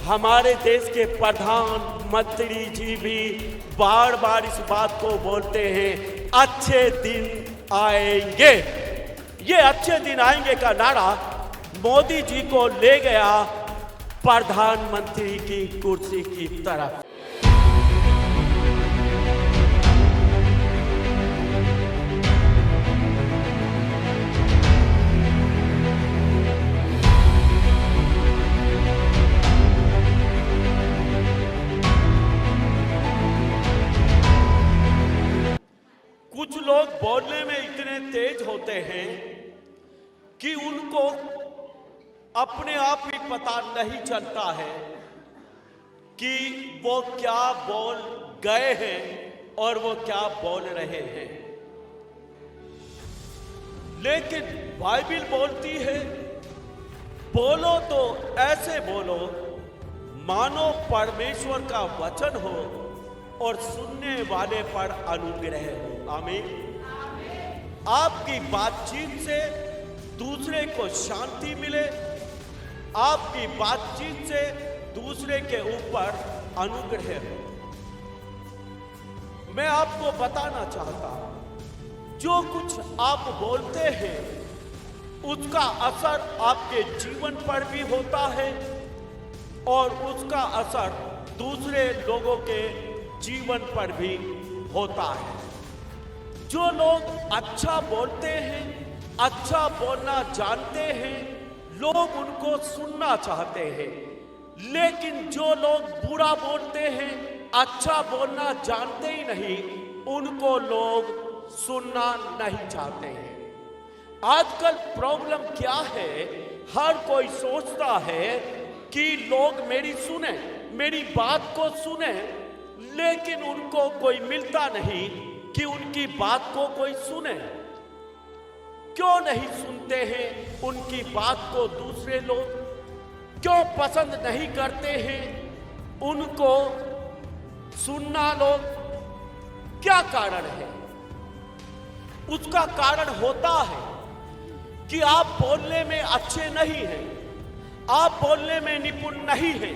हमारे देश के प्रधानमंत्री जी भी बार बार इस बात को बोलते हैं, अच्छे दिन आएंगे। ये अच्छे दिन आएंगे का नारा मोदी जी को ले गया प्रधानमंत्री की कुर्सी की तरफ। कुछ लोग बोलने में इतने तेज होते हैं कि उनको अपने आप ही पता नहीं चलता है कि वो क्या बोल गए हैं और वो क्या बोल रहे हैं। लेकिन बाइबिल बोलती है, बोलो तो ऐसे बोलो मानो परमेश्वर का वचन हो और सुनने वाले पर अनुग्रह हो। आमीन। आपकी बातचीत से दूसरे को शांति मिले, आपकी बातचीत से दूसरे के ऊपर अनुग्रह हो। मैं आपको बताना चाहता हूं, जो कुछ आप बोलते हैं उसका असर आपके जीवन पर भी होता है और उसका असर दूसरे लोगों के जीवन पर भी होता है। जो लोग अच्छा बोलते हैं, अच्छा बोलना जानते हैं, लोग उनको सुनना चाहते हैं। लेकिन जो लोग बुरा बोलते हैं, अच्छा बोलना जानते ही नहीं, उनको लोग सुनना नहीं चाहते हैं। आजकल प्रॉब्लम क्या है, हर कोई सोचता है कि लोग मेरी सुने, मेरी बात को सुने, लेकिन उनको कोई मिलता नहीं कि उनकी बात को कोई सुने। क्यों नहीं सुनते हैं उनकी बात को दूसरे लोग? क्यों पसंद नहीं करते हैं उनको सुनना लोग? क्या कारण है? उसका कारण होता है कि आप बोलने में अच्छे नहीं हैं, आप बोलने में निपुण नहीं हैं,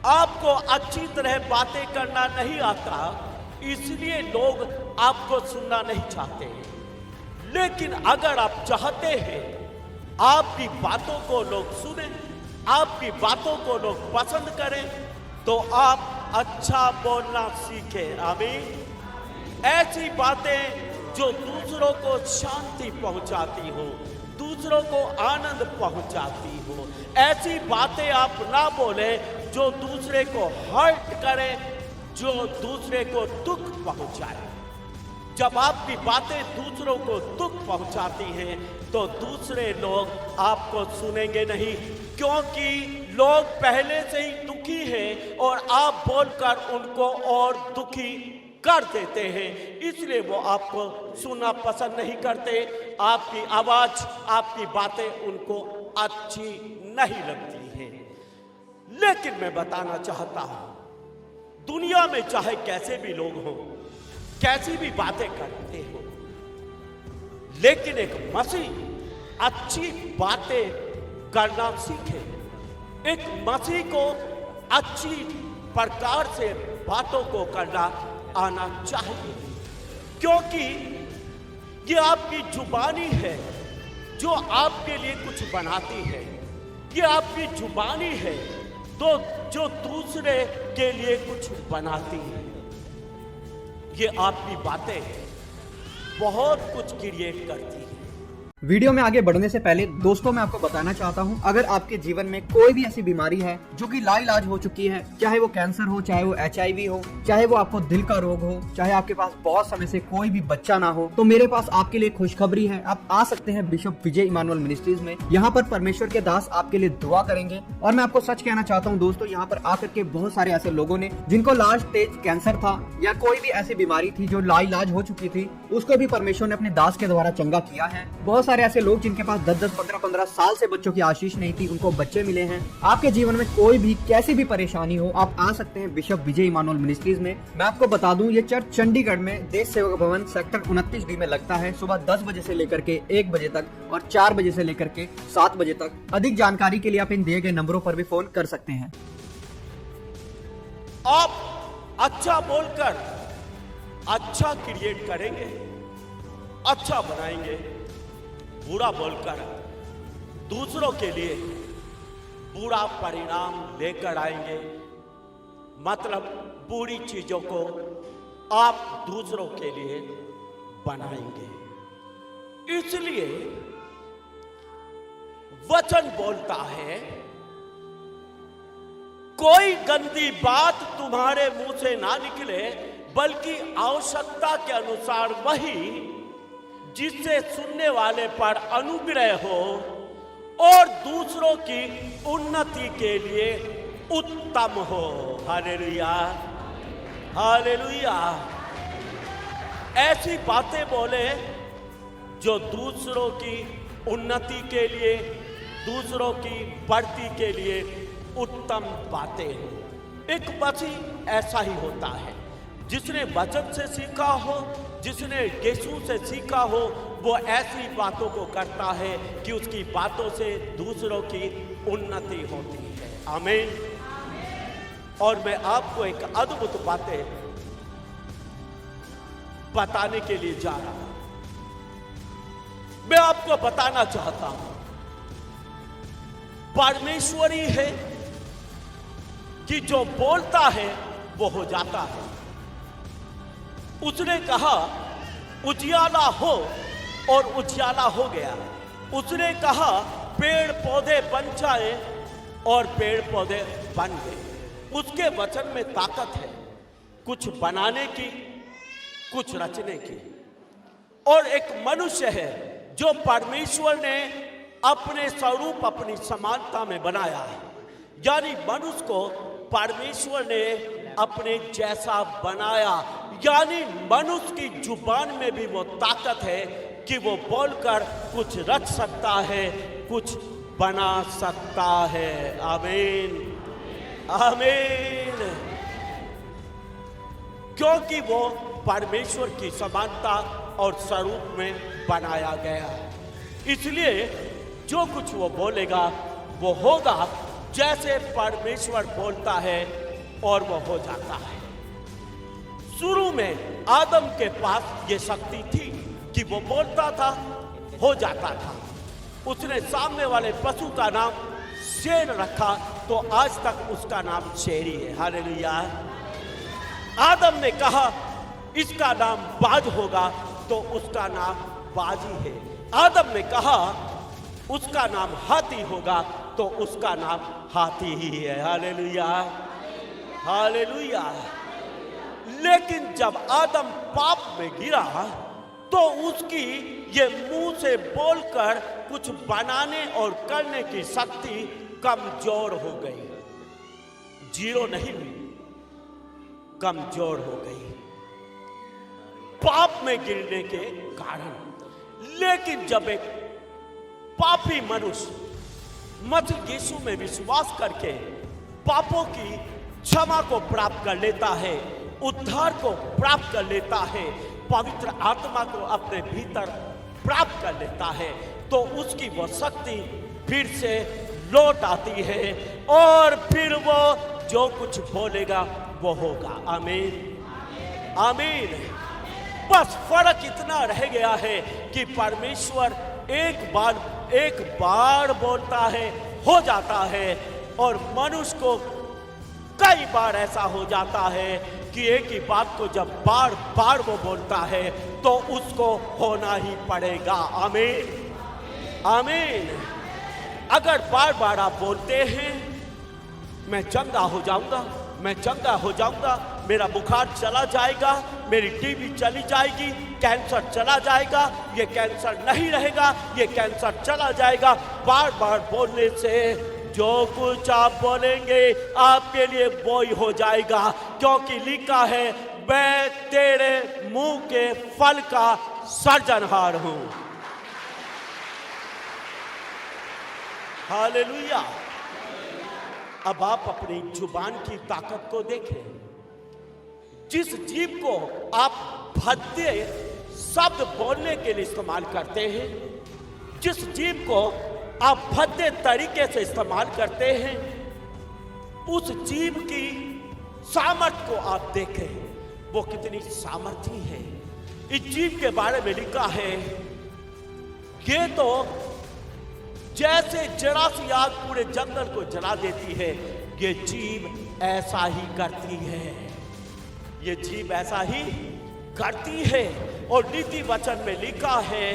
आपको अच्छी तरह बातें करना नहीं आता, इसलिए लोग आपको सुनना नहीं चाहते हैं। लेकिन अगर आप चाहते हैं आपकी बातों को लोग सुने, आपकी बातों को लोग पसंद करें, तो आप अच्छा बोलना सीखें। आमीन। ऐसी बातें जो दूसरों को शांति पहुंचाती हो, दूसरों को आनंद पहुंचाती हो, ऐसी बातें आप ना बोलें जो दूसरे को हर्ट करे, जो दूसरे को दुख पहुंचाए। जब आपकी बातें दूसरों को दुख पहुंचाती हैं तो दूसरे लोग आपको सुनेंगे नहीं, क्योंकि लोग पहले से ही दुखी हैं और आप बोलकर उनको और दुखी कर देते हैं, इसलिए वो आपको सुनना पसंद नहीं करते। आपकी आवाज, आपकी बातें उनको अच्छी नहीं लगती हैं। लेकिन मैं बताना चाहता हूं, दुनिया में चाहे कैसे भी लोग हों, कैसी भी बातें करते हो, लेकिन एक मसीह अच्छी बातें करना सीखे। एक मसीह को अच्छी प्रकार से बातों को करना आना चाहिए, क्योंकि ये आपकी जुबानी है जो आपके लिए कुछ बनाती है। ये आपकी जुबानी है तो जो दूसरे के लिए कुछ बनाती है। ये आपकी बातें बहुत कुछ क्रिएट करती है। वीडियो में आगे बढ़ने से पहले दोस्तों मैं आपको बताना चाहता हूं, अगर आपके जीवन में कोई भी ऐसी बीमारी है जो कि लाइलाज हो चुकी है, चाहे वो कैंसर हो, चाहे वो HIV हो, चाहे वो आपको दिल का रोग हो, चाहे आपके पास बहुत समय से कोई भी बच्चा ना हो, तो मेरे पास आपके लिए खुशखबरी है। आप आ सकते हैं बिशप विजय इमानुअल मिनिस्ट्रीज में। यहाँ पर परमेश्वर के दास आपके लिए दुआ करेंगे। और मैं आपको सच कहना चाहता हूँ दोस्तों, यहाँ पर आकर के बहुत सारे ऐसे लोगों ने जिनको लास्ट स्टेज कैंसर था या कोई भी ऐसी बीमारी थी जो लाइलाज हो चुकी थी, उसको भी परमेश्वर ने अपने दास के द्वारा चंगा किया है। बहुत सारे ऐसे लोग जिनके पास 10-10, 15-15 साल से बच्चों की आशीष नहीं थी, उनको बच्चे मिले हैं। आपके जीवन में कोई भी कैसी भी परेशानी हो, आप आ सकते हैं बिशप विजय इमानुअल मिनिस्ट्रीज में। मैं आपको बता दूं, ये चर्च चंडीगढ़ में देश सेवक भवन सेक्टर 29D में लगता है। सुबह 10 बजे से लेकर के 1 बजे तक और 4 बजे से लेकर के 7 बजे तक। अधिक जानकारी के लिए आप इन दिए गए नंबरों पर भी फोन कर सकते हैं। आप अच्छा बोलकर अच्छा क्रिएट करेंगे, अच्छा बनाएंगे। बुरा बोलकर दूसरों के लिए बुरा परिणाम लेकर आएंगे। मतलब बुरी चीजों को आप दूसरों के लिए बनाएंगे। इसलिए वचन बोलता है, कोई गंदी बात तुम्हारे मुंह से ना निकले, बल्कि आवश्यकता के अनुसार वही, जिससे सुनने वाले पर अनुग्रह हो और दूसरों की उन्नति के लिए उत्तम हो। Hallelujah, hallelujah. ऐसी बातें बोले जो दूसरों की उन्नति के लिए, दूसरों की बढ़ती के लिए उत्तम बातें हो। एक मसीह ऐसा ही होता है, जिसने वचन से सीखा हो, जिसने यीशु से सीखा हो, वो ऐसी बातों को करता है कि उसकी बातों से दूसरों की उन्नति होती है। आमीन। और मैं आपको एक अद्भुत बातें बताने के लिए जा रहा हूं। मैं आपको बताना चाहता हूं, परमेश्वरी है कि जो बोलता है वो हो जाता है। उसने कहा उजियाला हो और उजियाला हो गया। उसने कहा पेड़ पौधे बन जाए और पेड़ पौधे बन गए। उसके वचन में ताकत है, कुछ बनाने की, कुछ रचने की। और एक मनुष्य है जो परमेश्वर ने अपने स्वरूप, अपनी समानता में बनाया है। यानी मनुष्य को परमेश्वर ने अपने जैसा बनाया। यानी मनुष्य की जुबान में भी वो ताकत है कि वो बोलकर कुछ रच सकता है, कुछ बना सकता है। आमीन, आमीन। क्योंकि वो परमेश्वर की समानता और स्वरूप में बनाया गया। इसलिए जो कुछ वो बोलेगा वो होगा जैसे परमेश्वर बोलता है, और वो हो जाता है। शुरू में आदम के पास ये शक्ति थी कि वो बोलता था, हो जाता था। उसने सामने वाले पशु का नाम शेर रखा, तो आज तक उसका नाम शेरी है। हालेलुया। आदम ने कहा इसका नाम बाज होगा, तो उसका नाम बाजी है। आदम ने कहा उसका नाम हाथी होगा, तो उसका नाम हाथी ही है। Hallelujah, hallelujah. लेकिन जब आदम पाप में गिरा, तो उसकी ये मुंह से बोलकर कुछ बनाने और करने की शक्ति कमजोर हो गई। जीरो नहीं हुई, कमजोर हो गई पाप में गिरने के कारण। लेकिन जब एक पापी मनुष्य मसीह यीशु में विश्वास करके पापों की क्षमा को प्राप्त कर लेता है, उद्धार को प्राप्त कर लेता है, पवित्र आत्मा को अपने भीतर प्राप्त कर लेता है, तो उसकी वो शक्ति फिर से लौट आती है और फिर वो जो कुछ बोलेगा वो होगा। आमीन, आमीन। बस फर्क इतना रह गया है कि परमेश्वर एक बार बोलता है, हो जाता है, और मनुष्य को कई बार ऐसा हो जाता है कि एक ही बात को जब बार बार वो बोलता है तो उसको होना ही पड़ेगा। आमीन, आमीन। अगर बार बार आप बोलते हैं मैं चंगा हो जाऊंगा, मैं चंगा हो जाऊंगा, मेरा बुखार चला जाएगा, मेरी टीबी चली जाएगी, कैंसर चला जाएगा, ये कैंसर नहीं रहेगा, ये कैंसर चला जाएगा, बार बार बोलने से जो कुछ आप बोलेंगे आपके लिए वो ही हो जाएगा। क्योंकि लिखा है मैं तेरे मुंह के फल का सर्जनहार हूं। हालेलुया। अब आप अपनी जुबान की ताकत को देखें। जिस जीभ को आप भद्दे शब्द बोलने के लिए इस्तेमाल करते हैं, जिस जीभ को आप भद्दे तरीके से इस्तेमाल करते हैं, उस जीभ की सामर्थ को आप देखें, वो कितनी सामर्थी है। इस जीव के बारे में लिखा है, ये तो जैसे जरा सी आग पूरे जंगल को जला देती है, ये जीव ऐसा ही करती है। ये जीव ऐसा ही करती है। और नीति वचन में लिखा है,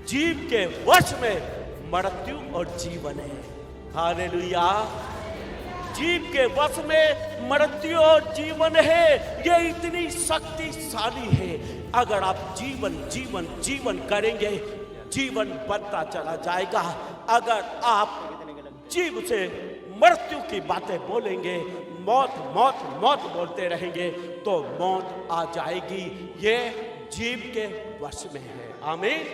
जीव के वश में मृत्यु और जीवन है। हालेलुया। जीव के वश में मृत्यु और जीवन है। ये इतनी शक्तिशाली है। अगर आप जीवन जीवन जीवन करेंगे, जीवन बढ़ता चला जाएगा। अगर आप जीव से मृत्यु की बातें बोलेंगे, मौत मौत मौत बोलते रहेंगे, तो मौत आ जाएगी। ये जीव के वश में है। आमीन।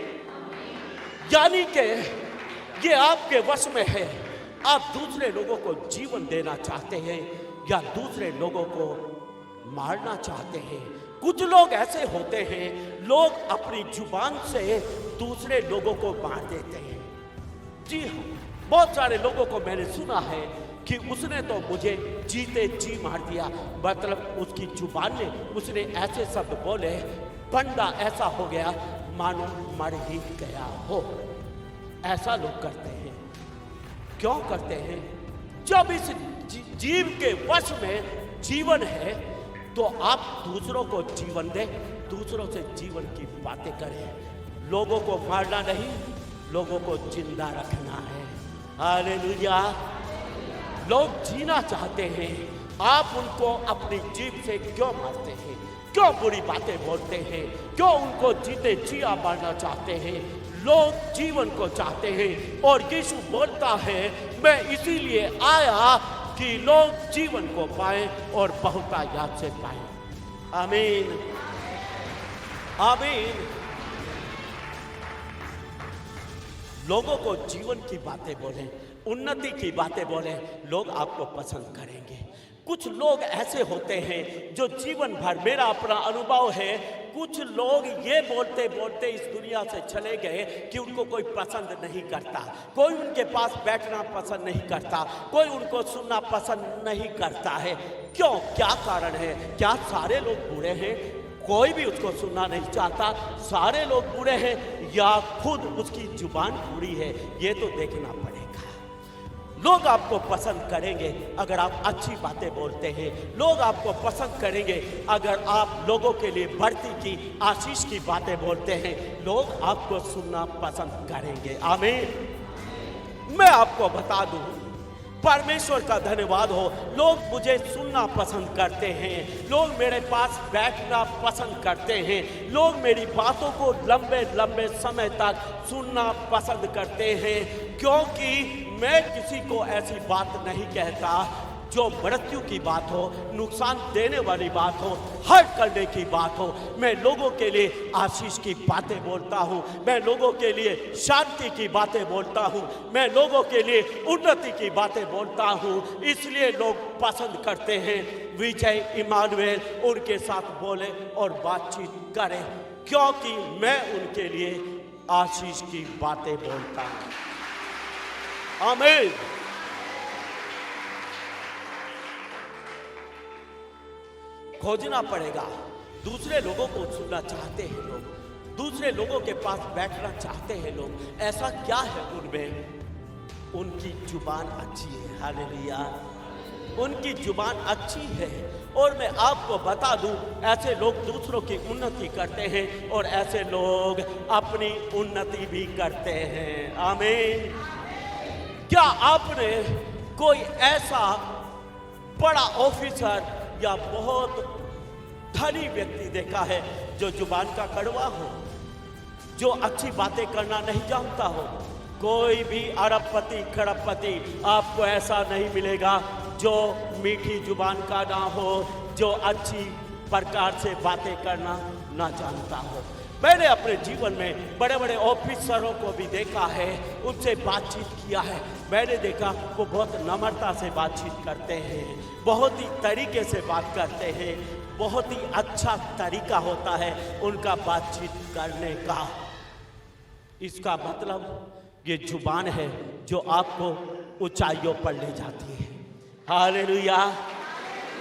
यानी कि ये आपके वश में है। आप दूसरे लोगों को जीवन देना चाहते हैं या दूसरे लोगों को मारना चाहते हैं। कुछ लोग ऐसे होते हैं, लोग अपनी जुबान से दूसरे लोगों को मार देते हैं। जी हाँ, बहुत सारे लोगों को मैंने सुना है कि उसने तो मुझे जीते जी मार दिया। मतलब उसकी जुबान ने, उसने ऐसे शब्द बोले, बंदा ऐसा हो गया मानो मर ही गया हो। ऐसा लोग करते हैं। क्यों करते हैं? जब इस जीव के वश में जीवन है, तो आप दूसरों को जीवन दें, दूसरों से जीवन की बातें करें। लोगों को मारना नहीं, लोगों को जिंदा रखना है। हालेलुया। लोग जीना चाहते हैं, आप उनको अपनी जीभ से क्यों मारते हैं? क्यों बुरी बातें बोलते हैं? क्यों उनको जीते जिया मारना चाहते हैं? लोग जीवन को चाहते हैं। और यीशु बोलता है, मैं इसीलिए आया कि लोग जीवन को पाएं और बहुतायत से पाएं। आमीन, आमीन। लोगों को जीवन की बातें बोलें, उन्नति की बातें बोलें, लोग आपको पसंद करेंगे। कुछ लोग ऐसे होते हैं जो जीवन भर, मेरा अपना अनुभव है, कुछ लोग ये बोलते बोलते इस दुनिया से चले गए कि उनको कोई पसंद नहीं करता, कोई उनके पास बैठना पसंद नहीं करता, कोई उनको सुनना पसंद नहीं करता है। क्यों? क्या कारण है? क्या सारे लोग बुरे हैं? कोई भी उसको सुनना नहीं चाहता। सारे लोग बुरे हैं या खुद उसकी जुबान बुरी है, ये तो देखना पड़ेगा। लोग आपको पसंद करेंगे अगर आप अच्छी बातें बोलते हैं। लोग आपको पसंद करेंगे अगर आप लोगों के लिए बढ़ती की, आशीष की बातें बोलते हैं। लोग आपको सुनना पसंद करेंगे। आमीन। मैं आपको बता दूं, परमेश्वर का धन्यवाद हो, लोग मुझे सुनना पसंद करते हैं। लोग मेरे पास बैठना पसंद करते हैं। लोग मेरी बातों को लंबे लंबे समय तक सुनना पसंद करते हैं, क्योंकि मैं किसी को ऐसी बात नहीं कहता जो मृत्यु की बात हो, नुकसान देने वाली बात हो, हर्ट करने की बात हो। मैं लोगों के लिए आशीष की बातें बोलता हूँ। मैं लोगों के लिए शांति की बातें बोलता हूँ। मैं लोगों के लिए उन्नति की बातें बोलता हूँ। इसलिए लोग पसंद करते हैं विजय इमानुएल उनके साथ बोले और बातचीत करें, क्योंकि मैं उनके लिए आशीष की बातें बोलता हूँ। आमीन। खोजना पड़ेगा। दूसरे लोगों को सुनना चाहते हैं लोग, दूसरे लोगों के पास बैठना चाहते हैं लोग। ऐसा क्या है उनमें? उनकी जुबान अच्छी है। हालेलुया। उनकी जुबान अच्छी है। और मैं आपको बता दूं, ऐसे लोग दूसरों की उन्नति करते हैं और ऐसे लोग अपनी उन्नति भी करते हैं। आमीन। क्या आपने कोई ऐसा बड़ा ऑफिसर या बहुत धनी व्यक्ति देखा है जो जुबान का कड़वा हो, जो अच्छी बातें करना नहीं जानता हो? कोई भी अरबपति खरबपति आपको ऐसा नहीं मिलेगा जो मीठी जुबान का ना हो, जो अच्छी प्रकार से बातें करना ना जानता हो। मैंने अपने जीवन में बड़े बड़े ऑफिसरों को भी देखा है, उनसे बातचीत किया है। मैंने देखा वो बहुत नम्रता से बातचीत करते हैं, बहुत ही तरीके से बात करते हैं, बहुत ही अच्छा तरीका होता है उनका बातचीत करने का। इसका मतलब ये जुबान है जो आपको ऊंचाइयों पर ले जाती है। हालेलुया।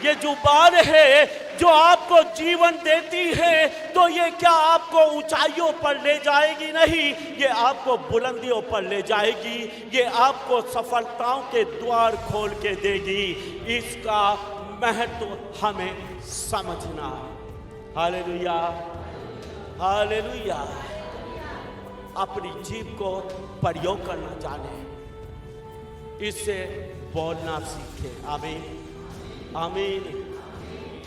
ये जुबान है जो आपको जीवन देती है, तो ये क्या आपको ऊंचाइयों पर ले जाएगी? नहीं, ये आपको बुलंदियों पर ले जाएगी। ये आपको सफलताओं के द्वार खोल के देगी। इसका महत्व हमें समझना है। Hallelujah, hallelujah. अपनी जीभ को प्रयोग करना जाने, इससे बोलना सीखे। आमीन, आमीन।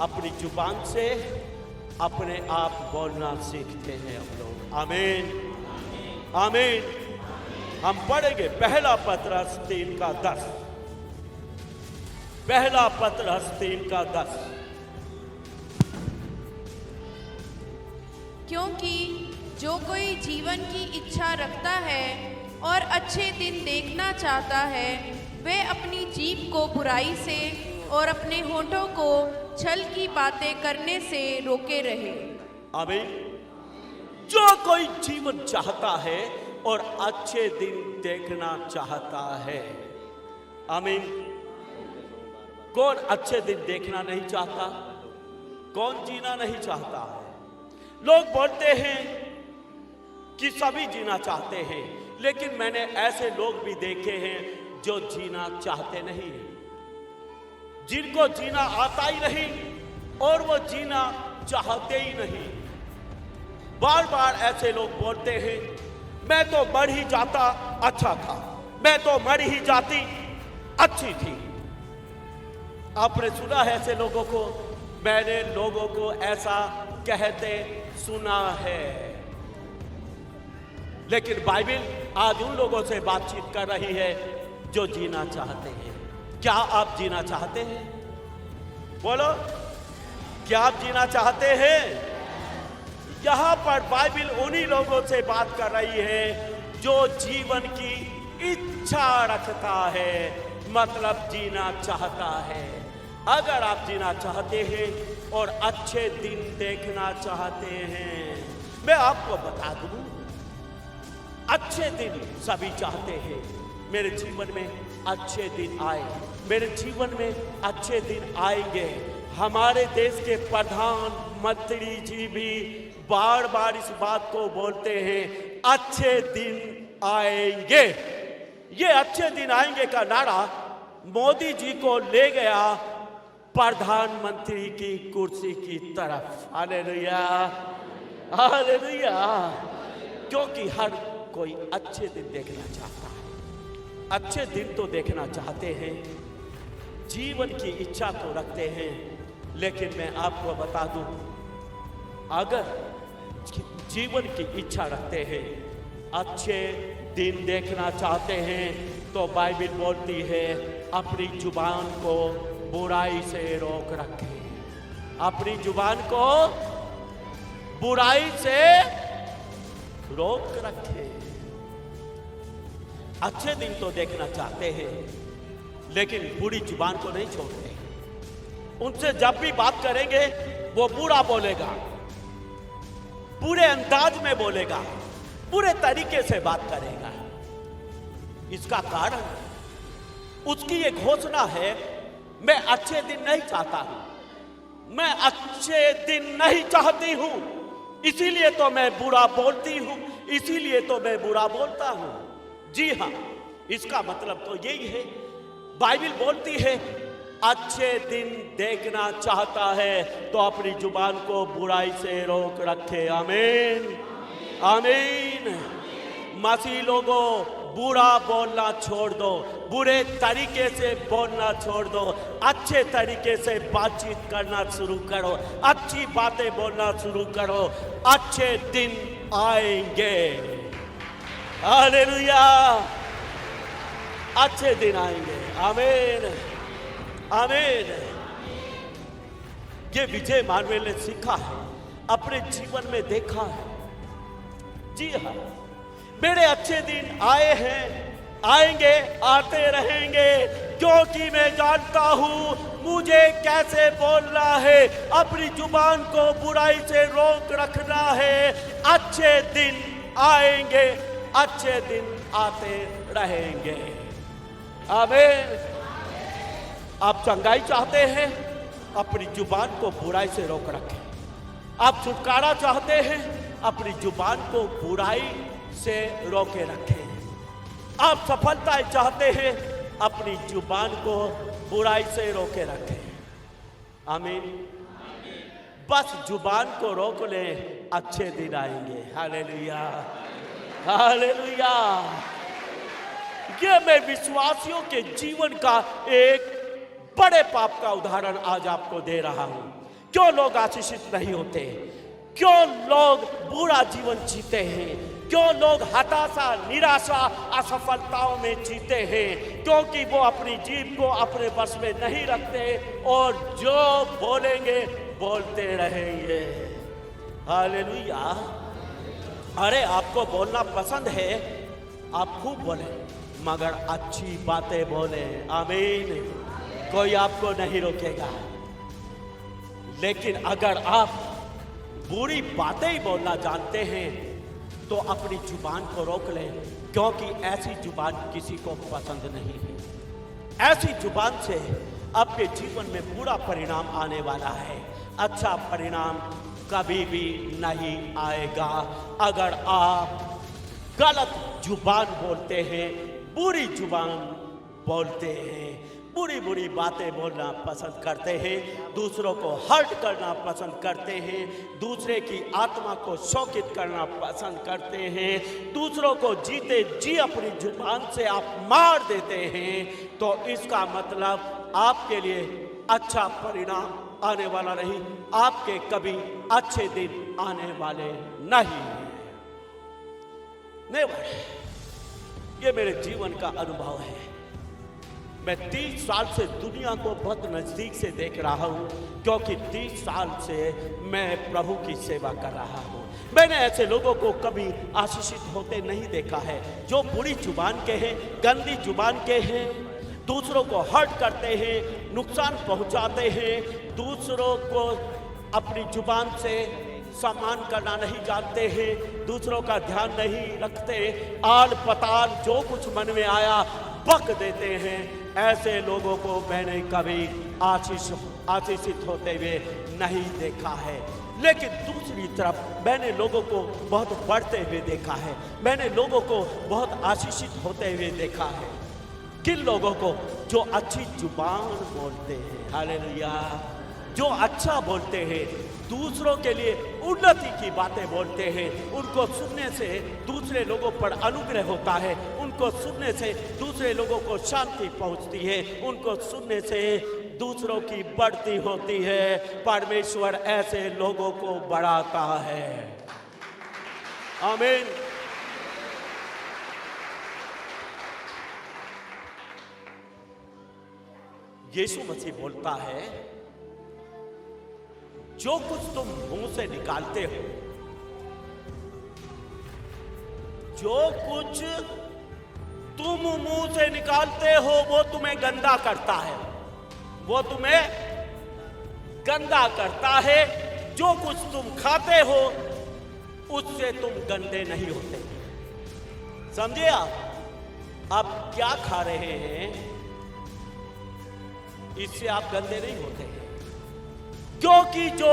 अपनी जुबान से अपने आप बोलना सीखते हैं हम लोग। आमीन, आमीन। हम पढ़ेंगे पहला पतरस 3:10। पहला पतरस 3:10। क्योंकि जो कोई जीवन की इच्छा रखता है और अच्छे दिन देखना चाहता है, वे अपनी जीभ को बुराई से और अपने होठों को छल की बातें करने से रोके रहे। आमीन। जो कोई जीवन चाहता है और अच्छे दिन देखना चाहता है। आमीन। कौन अच्छे दिन देखना नहीं चाहता? कौन जीना नहीं चाहता है? लोग बोलते हैं कि सभी जीना चाहते हैं, लेकिन मैंने ऐसे लोग भी देखे हैं जो जीना चाहते नहीं हैं, जिनको जीना आता ही नहीं और वो जीना चाहते ही नहीं। बार बार ऐसे लोग बोलते हैं, मैं तो मर ही जाता अच्छा था, मैं तो मर ही जाती अच्छी थी। आपने सुना है ऐसे लोगों को? मैंने लोगों को ऐसा कहते सुना है। लेकिन बाइबल आज उन लोगों से बातचीत कर रही है जो जीना चाहते हैं। क्या आप जीना चाहते हैं? बोलो, क्या आप जीना चाहते हैं? यहां पर बाइबल उन्हीं लोगों से बात कर रही है जो जीवन की इच्छा रखता है, मतलब जीना चाहता है। अगर आप जीना चाहते हैं और अच्छे दिन देखना चाहते हैं, मैं आपको बता दूं, अच्छे दिन सभी चाहते हैं। मेरे जीवन में अच्छे दिन आए, मेरे जीवन में अच्छे दिन आएंगे। हमारे देश के प्रधानमंत्री जी भी बार बार इस बात को बोलते हैं, अच्छे दिन आएंगे। ये अच्छे दिन आएंगे का नारा मोदी जी को ले गया प्रधानमंत्री की कुर्सी की तरफ। Hallelujah, hallelujah. क्योंकि हर कोई अच्छे दिन देखना चाहता है। अच्छे दिन तो देखना चाहते हैं, जीवन की इच्छा तो रखते हैं, लेकिन मैं आपको बता दूं, अगर जीवन की इच्छा रखते हैं, अच्छे दिन देखना चाहते हैं, तो बाइबल बोलती है अपनी जुबान को बुराई से रोक रखें। अपनी जुबान को बुराई से रोक रखें। अच्छे दिन तो देखना चाहते हैं, लेकिन बुरी जुबान को नहीं छोड़ते। उनसे जब भी बात करेंगे वो बुरा बोलेगा, बुरे अंदाज में बोलेगा, बुरे तरीके से बात करेगा। इसका कारण उसकी ये घोषणा है, मैं अच्छे दिन नहीं चाहता हूं, मैं अच्छे दिन नहीं चाहती हूं, इसीलिए तो मैं बुरा बोलती हूं, इसीलिए तो मैं बुरा बोलता हूं। जी हाँ, इसका मतलब तो यही है। बाइबल बोलती है अच्छे दिन देखना चाहता है तो अपनी जुबान को बुराई से रोक रखे। आमीन, आमीन। मसीह लोगों, बुरा बोलना छोड़ दो, बुरे तरीके से बोलना छोड़ दो, अच्छे तरीके से बातचीत करना शुरू करो, अच्छी बातें बोलना शुरू करो। अच्छे दिन आएंगे। हालेलुया, अच्छे दिन आएंगे। आमीन, आमीन। ये विजय मानवेल ने सीखा है, अपने जीवन में देखा है। जी हाँ, मेरे अच्छे दिन आए हैं, आएंगे, आते रहेंगे, क्योंकि मैं जानता हूं मुझे कैसे बोलना है, अपनी जुबान को बुराई से रोक रखना है। अच्छे दिन आएंगे, अच्छे दिन आते रहेंगे। आमीन। आप चंगाई चाहते हैं, अपनी जुबान को बुराई से रोक रखें। आप छुटकारा चाहते हैं, अपनी जुबान को बुराई से रोके रखें। आप सफलता चाहते हैं, अपनी जुबान को बुराई से रोके रखें। आमीन। बस जुबान को रोक ले, अच्छे दिन आएंगे। Hallelujah, hallelujah. ये मैं विश्वासियों के जीवन का एक बड़े पाप का उदाहरण आज आपको दे रहा हूं। क्यों लोग आशीषित नहीं होते? क्यों लोग बुरा जीवन जीते हैं? क्यों लोग हताशा, निराशा, असफलताओं में जीते हैं? क्योंकि वो अपनी जीभ को अपने बस में नहीं रखते और जो बोलेंगे बोलते रहेंगे। हालेलुया। अरे आपको बोलना पसंद है, आप खूब बोले, मगर अच्छी बातें बोले। आमीन। कोई आपको नहीं रोकेगा। लेकिन अगर आप बुरी बातें ही बोलना जानते हैं तो अपनी जुबान को रोक लें, क्योंकि ऐसी जुबान किसी को पसंद नहीं है। ऐसी जुबान से आपके जीवन में बुरा परिणाम आने वाला है, अच्छा परिणाम कभी भी नहीं आएगा। अगर आप गलत जुबान बोलते हैं, बुरी जुबान बोलते हैं, बुरी बुरी बातें बोलना पसंद करते हैं, दूसरों को हर्ट करना पसंद करते हैं, दूसरे की आत्मा को शोकित करना पसंद करते हैं, दूसरों को जीते जी अपनी जुबान से आप मार देते हैं, तो इसका मतलब आपके लिए अच्छा परिणाम आने वाला नहीं, आपके कभी अच्छे दिन आने वाले नहीं। ये मेरे जीवन का अनुभव है। मैं 30 साल से दुनिया को बहुत नजदीक से देख रहा हूं, क्योंकि 30 साल से मैं प्रभु की सेवा कर रहा हूं। मैंने ऐसे लोगों को कभी आशीषित होते नहीं देखा है, जो बुरी जुबान के हैं, गंदी जुबान के हैं, दूसरों को हर्ट करते हैं, नुकसान पहुंचाते हैं, दूसरों को अपनी जुबान से सम्मान करना नहीं जानते हैं, दूसरों का ध्यान नहीं रखते, आल पताल जो कुछ मन में आया बक देते हैं। ऐसे लोगों को मैंने कभी आशीषित होते हुए नहीं देखा है। लेकिन दूसरी तरफ मैंने लोगों को बहुत बढ़ते हुए देखा है, मैंने लोगों को बहुत आशीषित होते हुए देखा है। किन लोगों को? जो अच्छी जुबान बोलते हैं। हालेलुया। जो अच्छा बोलते हैं, दूसरों के लिए उन्नति की बातें बोलते हैं, उनको सुनने से दूसरे लोगों पर अनुग्रह होता है, उनको सुनने से दूसरे लोगों को शांति पहुंचती है, उनको सुनने से दूसरों की बढ़ती होती है। परमेश्वर ऐसे लोगों को बढ़ाता है। आमीन। यीशु मसीह बोलता है, जो कुछ तुम मुंह से निकालते हो, जो कुछ तुम मुंह से निकालते हो वो तुम्हें गंदा करता है, वो तुम्हें गंदा करता है। जो कुछ तुम खाते हो उससे तुम गंदे नहीं होते। समझे आप क्या खा रहे हैं, इससे आप गंदे नहीं होते, क्योंकि जो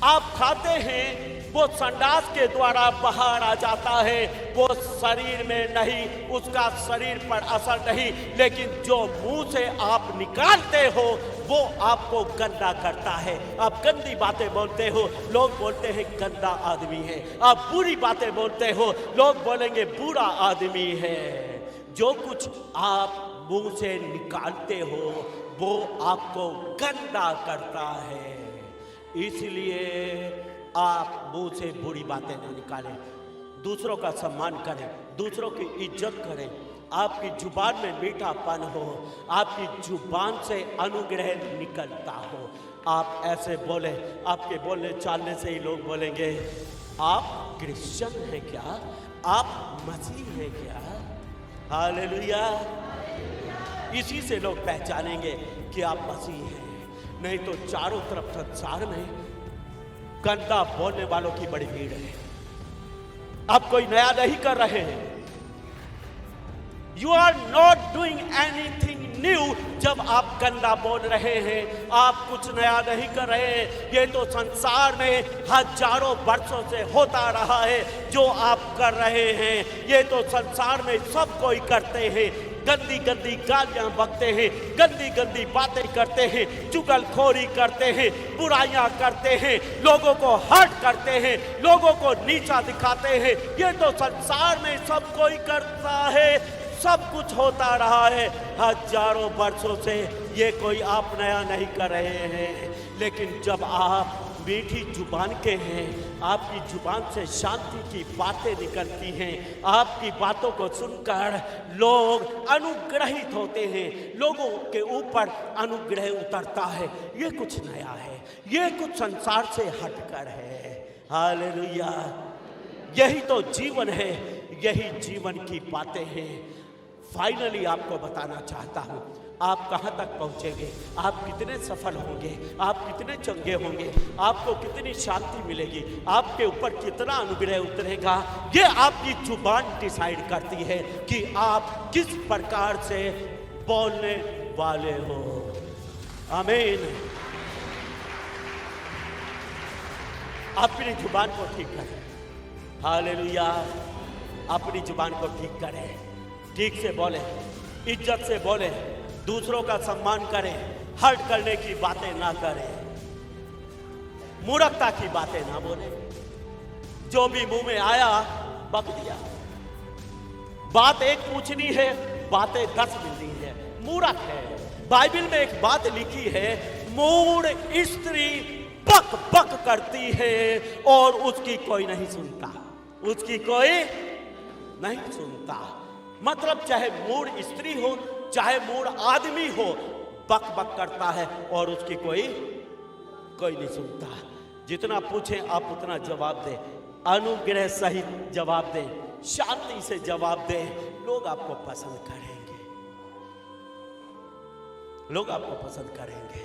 आप खाते हैं वो संडास के द्वारा बाहर आ जाता है, वो शरीर में नहीं, उसका शरीर पर असर नहीं, लेकिन जो मुंह से आप निकालते हो वो आपको गंदा करता है। आप गंदी बातें बोलते हो, लोग बोलते हैं गंदा आदमी है। आप बुरी बातें बोलते हो, लोग बोलेंगे बुरा आदमी है। जो कुछ आप मुंह से निकालते हो वो आपको गंदा करता है। इसलिए आप मुंह से बुरी बातें न निकालें, दूसरों का सम्मान करें, दूसरों की इज्जत करें, आपकी जुबान में मीठापन हो, आपकी जुबान से अनुग्रह निकलता हो। आप ऐसे बोले, आपके बोलने चालने से ही लोग बोलेंगे आप क्रिश्चियन हैं क्या, आप मसीह हैं क्या। हालेलुया। इसी से लोग पहचानेंगे कि आप मसीह हैं। नहीं तो चारों तरफ संसार में गंदा बोलने वालों की बड़ी भीड़ है। आप कोई नया नहीं कर रहे हैं। You are not doing anything new. जब आप गंदा बोल रहे हैं, आप कुछ नया नहीं कर रहे हैं। ये तो संसार में हजारों वर्षों से होता रहा है जो आप कर रहे हैं। ये तो संसार में सब कोई करते हैं। गंदी गंदी गालियां बकते हैं, गंदी गंदी बातें करते हैं, चुगलखोरी करते हैं, बुराइयां करते हैं, लोगों को हर्ट करते हैं, लोगों को नीचा दिखाते हैं। ये तो संसार में सब कोई करता है, सब कुछ होता रहा है हजारों वर्षों से। ये कोई आप नया नहीं कर रहे हैं। लेकिन जब आप मीठी जुबान के हैं, आपकी जुबान से शांति की बातें निकलती हैं, आपकी बातों को सुनकर लोग अनुग्रहित होते हैं, लोगों के ऊपर अनुग्रह उतरता है। ये कुछ नया है, ये कुछ संसार से हटकर है। हालेलुया। यही तो जीवन है, यही जीवन की बातें हैं। फाइनली आपको बताना चाहता हूं, आप कहां तक पहुंचेंगे, आप कितने सफल होंगे, आप कितने चंगे होंगे, आपको कितनी शांति मिलेगी, आपके ऊपर कितना अनुग्रह उतरेगा, ये आपकी जुबान डिसाइड करती है कि आप किस प्रकार से बोलने वाले हो। आमीन। अपनी जुबान को ठीक करें। हालेलुया। अपनी जुबान को ठीक करें, ठीक से बोले, इज्जत से बोले, दूसरों का सम्मान करें, हर्ट करने की बातें ना करें, मूर्खता की बातें ना बोले। जो भी मुंह में आया बक दिया। बात एक पूछनी है, बातें 10 मिलनी है। मूर्ख है। बाइबल में एक बात लिखी है, मूढ़ स्त्री बक बक करती है और उसकी कोई नहीं सुनता, उसकी कोई नहीं सुनता। मतलब चाहे मूढ़ स्त्री हो, चाहे मूढ़ आदमी हो, बक बक करता है और उसकी कोई नहीं सुनता। जितना पूछें आप उतना जवाब दें, अनुग्रह सहित जवाब दें, शांति से जवाब दें। लोग आपको पसंद करेंगे, लोग आपको पसंद करेंगे।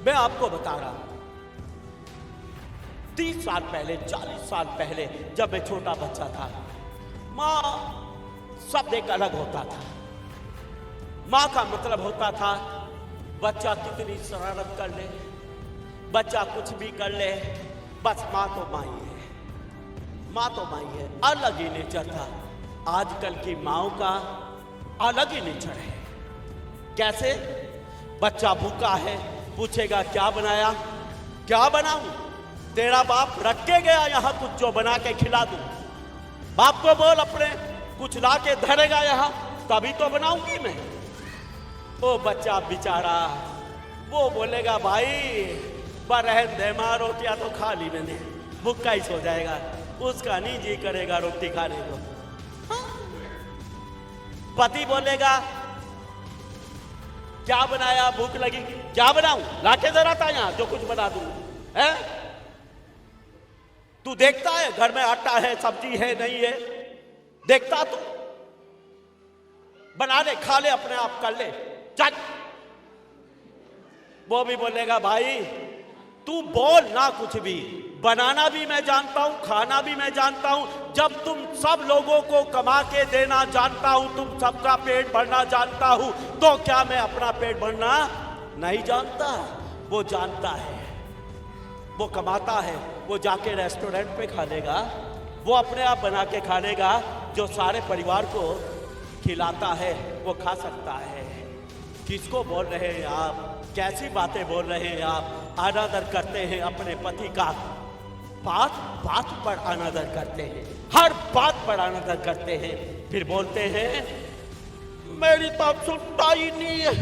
मैं आपको बता रहा हूं, 30 साल पहले, 40 साल पहले जब मैं छोटा बच्चा था, माँ शब्द एक अलग होता था। माँ का मतलब होता था बच्चा कितनी शरारत कर ले, बच्चा कुछ भी कर ले, बस माँ तो माँ ही है, माँ तो माँ ही है। अलग ही नेचर था। आजकल की माँओं का अलग ही नेचर है। कैसे? बच्चा भूखा है, पूछेगा क्या बनाया, क्या बनाऊं? तेरा बाप रख के गया यहां कुछ जो बना के खिला दूं। बाप को बोल अपने कुछ ला के धरेगा यहां, तभी तो बनाऊंगी मैं। ओ बच्चा बेचारा वो बोलेगा भाई रहन दे, मां रोटियां तो खा ली मैंने, भूखा ही सो जाएगा, उसका नहीं जी करेगा रोटी खाने को। पति बोलेगा क्या बनाया, भूख लगी, क्या बनाऊं, लाके जरा था यहां जो कुछ बना दूं। है तू देखता है घर में आटा है, सब्जी है, नहीं है, देखता तू, बना ले, खा ले, अपने आप कर ले, चल। वो भी बोलेगा भाई तू बोल ना कुछ भी, बनाना भी मैं जानता हूं, खाना भी मैं जानता हूं। जब तुम सब लोगों को कमा के देना जानता हूं, तुम सबका पेट भरना जानता हूं, तो क्या मैं अपना पेट भरना नहीं जानता? वो जानता है, वो कमाता है, वो जाके रेस्टोरेंट पे खा लेगा, वो अपने आप बना के खा लेगा, जो सारे परिवार को खिलाता है वो खा सकता है। किसको बोल रहे हैं आप? कैसी बातें बोल रहे हैं आप? अनादर करते हैं अपने पति का, बात बात पर अनादर करते हैं, हर बात पर अनादर करते हैं, फिर बोलते हैं मेरी तो सुनता ही नहीं है।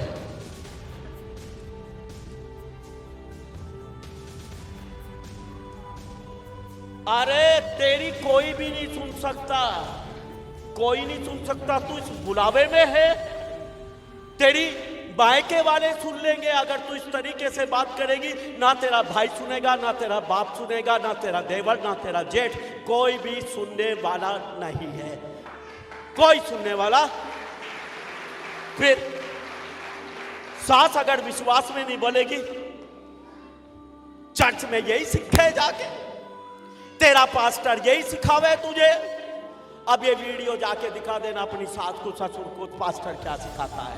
अरे तेरी कोई भी नहीं सुन सकता, कोई नहीं सुन सकता। तू इस बुलावे में है, तेरी मायके वाले सुन लेंगे अगर तू इस तरीके से बात करेगी। ना तेरा भाई सुनेगा, ना तेरा बाप सुनेगा, ना तेरा देवर, ना तेरा जेठ, कोई भी सुनने वाला नहीं है, कोई सुनने वाला। फिर सास अगर विश्वास में नहीं बोलेगी, चर्च में यही सीखे जाके, तेरा पास्टर यही सिखावे तुझे, अब ये वीडियो जाके दिखा देना अपनी सास को, ससुर को, पास्टर क्या सिखाता है।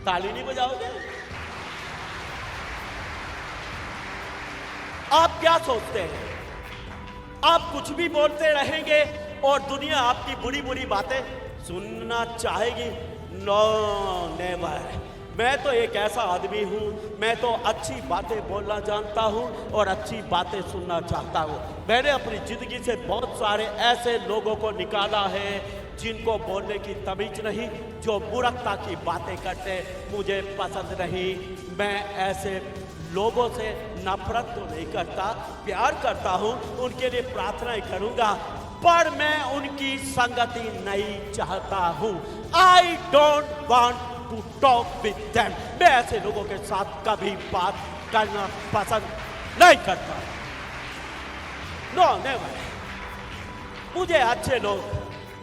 ताली नहीं बजाओगे? आप क्या सोचते हैं? आप कुछ भी बोलते रहेंगे और दुनिया आपकी बुरी बुरी बातें सुनना चाहेगी? No never. मैं तो एक ऐसा आदमी हूं, मैं तो अच्छी बातें बोलना जानता हूं और अच्छी बातें सुनना चाहता हूं। मैंने अपनी जिंदगी से बहुत सारे ऐसे लोगों को निकाला है जिनको बोलने की तमीज नहीं, जो मूर्खता की बातें करते मुझे पसंद नहीं। मैं ऐसे लोगों से नफरत तो नहीं करता, प्यार करता हूं, उनके लिए प्रार्थना करूंगा, पर मैं उनकी संगति नहीं चाहता हूं। I don't want to talk with them. मैं ऐसे लोगों के साथ कभी बात करना पसंद नहीं करता। No never. मुझे अच्छे लोग,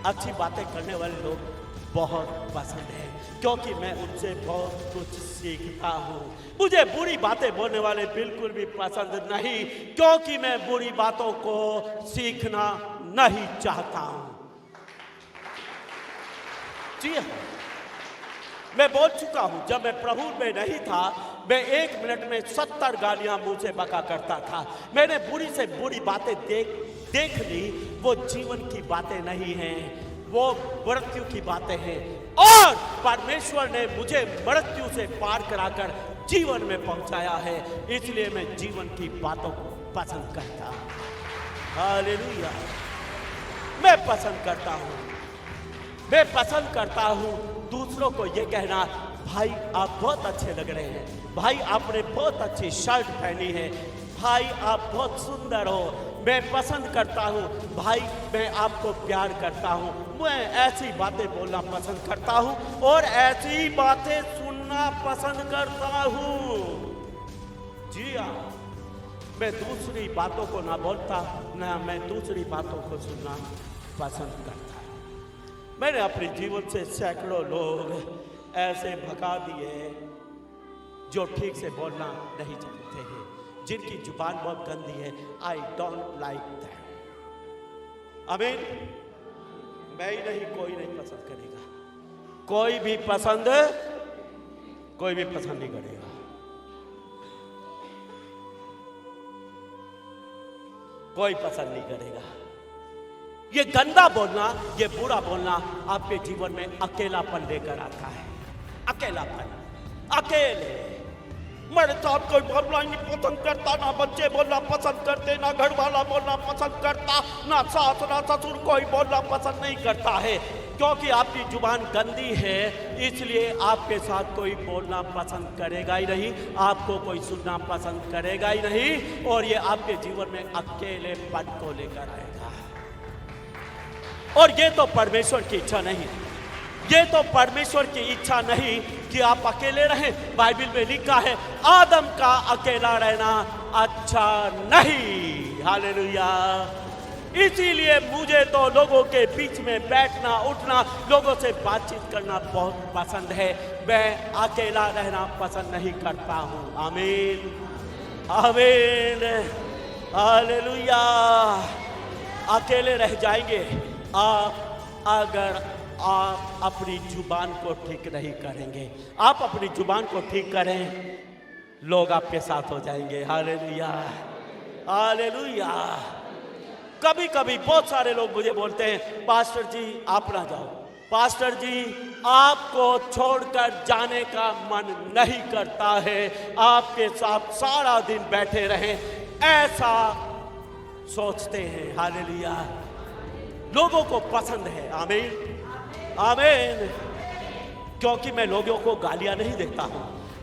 अच्छी बातें करने वाले लोग बहुत पसंद है, क्योंकि मैं उनसे बहुत कुछ सीखता हूं। मुझे बुरी बातें बोलने वाले बिल्कुल भी पसंद नहीं, क्योंकि मैं बुरी बातों को सीखना नहीं चाहता हूं। जी हाँ, मैं बोल चुका हूं, जब मैं प्रभु में नहीं था, मैं 1 मिनट में 70 गालियां मुंह से बका करता था। मैंने बुरी से बुरी बातें देख ली। वो जीवन की बातें नहीं हैं, वो मृत्यु की बातें हैं, और परमेश्वर ने मुझे मृत्यु से पार कराकर जीवन में पहुंचाया है। इसलिए मैं जीवन की बातों को पसंद करता हूं। हालेलुया। मैं पसंद करता हूं दूसरों को ये कहना, भाई आप बहुत अच्छे लग रहे हैं, भाई आपने बहुत अच्छी शर्ट पहनी है, भाई आप बहुत सुंदर हो। मैं पसंद करता हूं, भाई मैं आपको प्यार करता हूं। मैं ऐसी बातें बोलना पसंद करता हूं और ऐसी बातें सुनना पसंद करता हूं। जी हाँ, मैं दूसरी बातों को ना बोलता, ना मैं दूसरी बातों को सुनना पसंद करता। मैंने अपने जीवन से सैकड़ों लोग ऐसे भगा दिए जो ठीक से बोलना नहीं जानते हैं, जिनकी जुबान बहुत गंदी है। I don't like that. आमीन। मैं ही नहीं, कोई नहीं पसंद करेगा, कोई भी पसंद नहीं करेगा। कोई पसंद नहीं करेगा। ये गंदा बोलना, ये बुरा बोलना आपके जीवन में अकेलापन लेकर आता है। अकेलापन, अकेले। मेरे साथ कोई बोलना नहीं पसंद करता, ना बच्चे बोलना पसंद करते, ना घर वाला बोलना पसंद करता, ना सास ना ससुर कोई बोलना पसंद नहीं करता है, क्योंकि आपकी जुबान गंदी है। इसलिए आपके साथ कोई बोलना पसंद करेगा ही नहीं, आपको कोई सुनना पसंद करेगा ही नहीं, और ये आपके जीवन में अकेलेपन को लेकर आएगा। और ये तो परमेश्वर की इच्छा नहीं, ये तो परमेश्वर की इच्छा नहीं कि आप अकेले रहें। बाइबल में लिखा है, आदम का अकेला रहना अच्छा नहीं। हालेलुया। इसीलिए मुझे तो लोगों के बीच में बैठना, उठना, लोगों से बातचीत करना बहुत पसंद है। मैं अकेला रहना पसंद नहीं करता हूं। आमीन, आमीन, हालेलुया। अकेले रह जाएंगे आप अगर आप अपनी जुबान को ठीक नहीं करेंगे। आप अपनी जुबान को ठीक करें, लोग आपके साथ हो जाएंगे। Hallelujah, hallelujah. कभी कभी बहुत सारे लोग मुझे बोलते हैं, पास्टर जी आप ना जाओ, पास्टर जी आपको छोड़कर जाने का मन नहीं करता है, आपके साथ सारा दिन बैठे रहें, ऐसा सोचते हैं। हालेलुया। लोगों को पसंद है। आमीन, आमीन। क्योंकि मैं लोगों को गालियां नहीं देता हूं,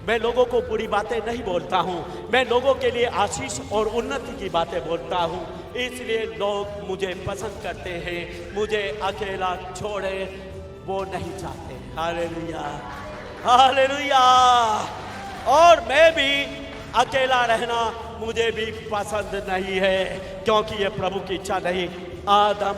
मैं लोगों को बुरी बातें नहीं बोलता हूं, मैं लोगों के लिए आशीष और उन्नति की बातें बोलता हूं। इसलिए लोग मुझे पसंद करते हैं। मुझे अकेला छोड़े वो नहीं चाहते। Hallelujah, hallelujah. और मैं भी अकेला रहना मुझे भी पसंद नहीं है, क्योंकि ये प्रभु की इच्छा नहीं। आदम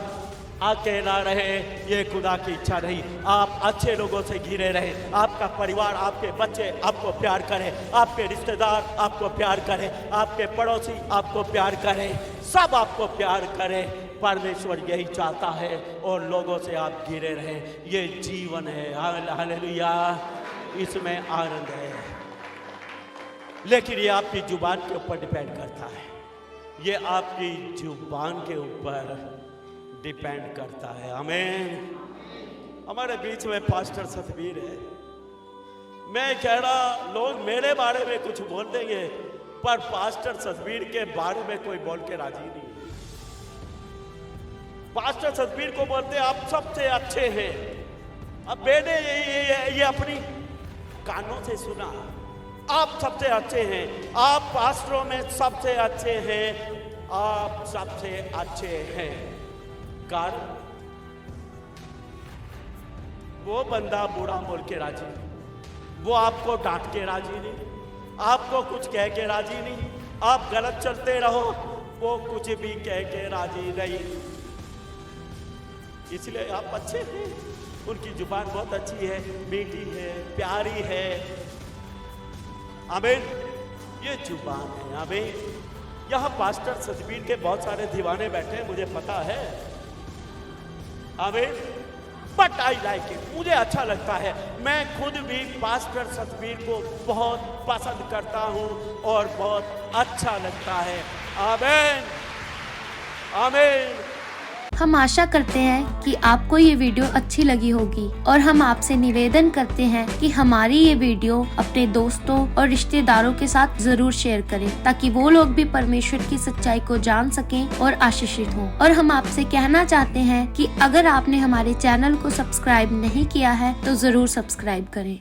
अकेला रहे, ये खुदा की इच्छा नहीं। आप अच्छे लोगों से घिरे रहें, आपका परिवार, आपके बच्चे आपको प्यार करें, आपके रिश्तेदार आपको प्यार करें, आपके पड़ोसी आपको प्यार करें, सब आपको प्यार करें। परमेश्वर यही चाहता है और लोगों से आप घिरे रहें। ये जीवन है, हालेलुया, इसमें आनंद है। लेकिन ये आपकी जुबान के ऊपर डिपेंड करता है, ये आपकी जुबान के ऊपर डिपेंड करता है। आमीन। हमारे बीच में पास्टर सतबीर है। मैं कह रहा लोग मेरे बारे में कुछ बोल देंगे, पर पास्टर सतबीर के बारे में कोई बोल के राजी नहीं। पास्टर सतबीर को बोलते आप सबसे अच्छे हैं। अब मैंने ये अपनी कानों से सुना, आप सबसे अच्छे हैं, आप पास्टरों में सबसे अच्छे हैं, आप सबसे अच्छे हैं। कारण वो बंदा बुरा बोल के राजी नहीं, वो आपको डांट के राजी नहीं, आपको कुछ कह के राजी नहीं, आप गलत चलते रहो, वो कुछ भी कह के राजी नहीं। इसलिए आप अच्छे हैं। उनकी जुबान बहुत अच्छी है, मीठी है, प्यारी है। आमीन। ये जुबान है। आमीन। यहाँ पास्टर सतबीर के बहुत सारे दीवाने बैठे हैं, मुझे पता है। आमीन। बट आई लाइक इट, मुझे अच्छा लगता है। मैं खुद भी पास्टर सतबीर को बहुत पसंद करता हूँ और बहुत अच्छा लगता है। आमीन। आमीन। हम आशा करते हैं कि आपको ये वीडियो अच्छी लगी होगी और हम आपसे निवेदन करते हैं कि हमारी ये वीडियो अपने दोस्तों और रिश्तेदारों के साथ जरूर शेयर करें, ताकि वो लोग भी परमेश्वर की सच्चाई को जान सकें और आशीषित हों। और हम आपसे कहना चाहते हैं कि अगर आपने हमारे चैनल को सब्सक्राइब नहीं किया है तो जरूर सब्सक्राइब करें।